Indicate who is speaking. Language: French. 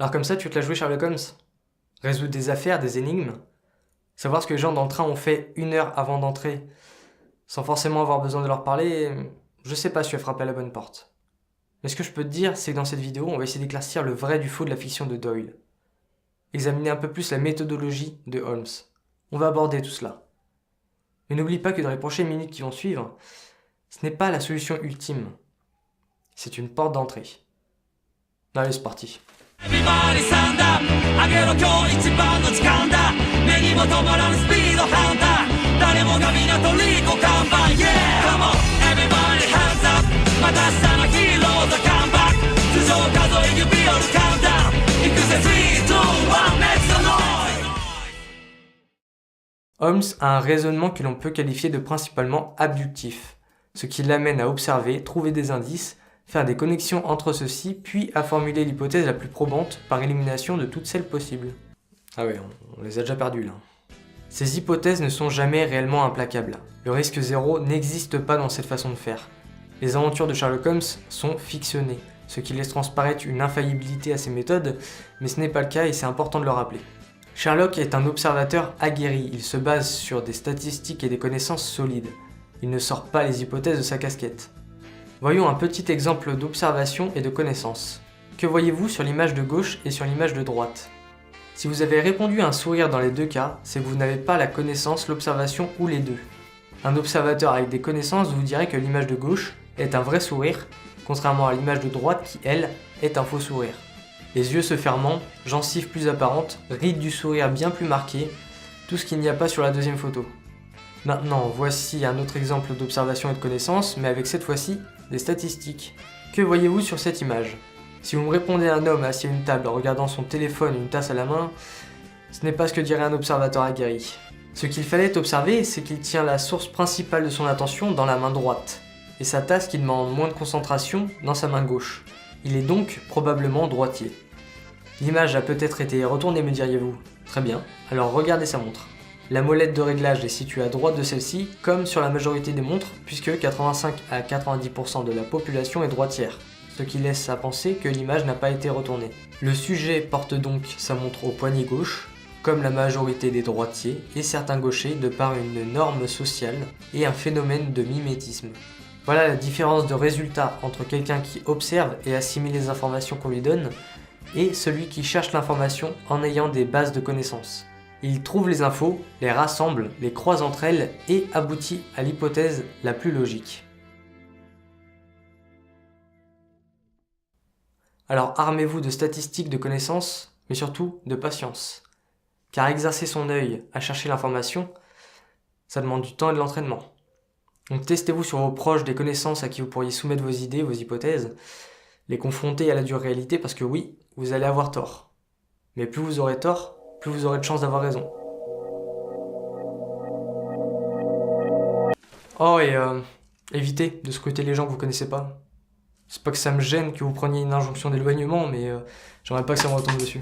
Speaker 1: Alors comme ça, tu te l'as joué Sherlock Holmes? Résoudre des affaires, des énigmes? Savoir ce que les gens dans le train ont fait 1 heure avant d'entrer, sans forcément avoir besoin de leur parler, je sais pas si tu as frappé à la bonne porte. Mais ce que je peux te dire, c'est que dans cette vidéo, on va essayer d'éclaircir le vrai du faux de la fiction de Doyle. Examiner un peu plus la méthodologie de Holmes. On va aborder tout cela. Mais n'oublie pas que dans les prochaines minutes qui vont suivre, ce n'est pas la solution ultime. C'est une porte d'entrée. Allez, c'est parti. Holmes a un raisonnement que l'on peut qualifier de principalement abductif, ce qui l'amène à observer, trouver des indices, faire des connexions entre ceux-ci, puis à formuler l'hypothèse la plus probante par élimination de toutes celles possibles. Ah ouais, on les a déjà perdues là. Ces hypothèses ne sont jamais réellement implacables. Le risque zéro n'existe pas dans cette façon de faire. Les aventures de Sherlock Holmes sont fictionnées, ce qui laisse transparaître une infaillibilité à ces méthodes, mais ce n'est pas le cas et c'est important de le rappeler. Sherlock est un observateur aguerri, il se base sur des statistiques et des connaissances solides. Il ne sort pas les hypothèses de sa casquette. Voyons un petit exemple d'observation et de connaissance. Que voyez-vous sur l'image de gauche et sur l'image de droite? Si vous avez répondu à un sourire dans les deux cas, c'est que vous n'avez pas la connaissance, l'observation ou les deux. Un observateur avec des connaissances vous dirait que l'image de gauche est un vrai sourire, contrairement à l'image de droite qui, elle, est un faux sourire. Les yeux se fermant, gencives plus apparentes, rides du sourire bien plus marquées, tout ce qu'il n'y a pas sur la deuxième photo. Maintenant, voici un autre exemple d'observation et de connaissance, mais avec cette fois-ci des statistiques. Que voyez-vous sur cette image? Si vous me répondez à un homme assis à une table en regardant son téléphone et une tasse à la main, ce n'est pas ce que dirait un observateur aguerri. Ce qu'il fallait observer, c'est qu'il tient la source principale de son attention dans la main droite, et sa tasse qui demande moins de concentration dans sa main gauche. Il est donc probablement droitier. L'image a peut-être été retournée, me diriez-vous. Très bien, alors regardez sa montre. La molette de réglage est située à droite de celle-ci, comme sur la majorité des montres, puisque 85 à 90% de la population est droitière, ce qui laisse à penser que l'image n'a pas été retournée. Le sujet porte donc sa montre au poignet gauche, comme la majorité des droitiers et certains gauchers de par une norme sociale et un phénomène de mimétisme. Voilà la différence de résultat entre quelqu'un qui observe et assimile les informations qu'on lui donne et celui qui cherche l'information en ayant des bases de connaissances. Il trouve les infos, les rassemble, les croise entre elles et aboutit à l'hypothèse la plus logique. Alors armez-vous de statistiques, de connaissances, mais surtout de patience. Car exercer son œil à chercher l'information, ça demande du temps et de l'entraînement. Donc testez-vous sur vos proches des connaissances à qui vous pourriez soumettre vos idées, vos hypothèses, les confronter à la dure réalité parce que oui, vous allez avoir tort. Mais plus vous aurez tort, plus vous aurez de chances d'avoir raison. Oh et évitez de scruter les gens que vous connaissez pas. C'est pas que ça me gêne que vous preniez une injonction d'éloignement, mais j'aimerais pas que ça me retombe dessus.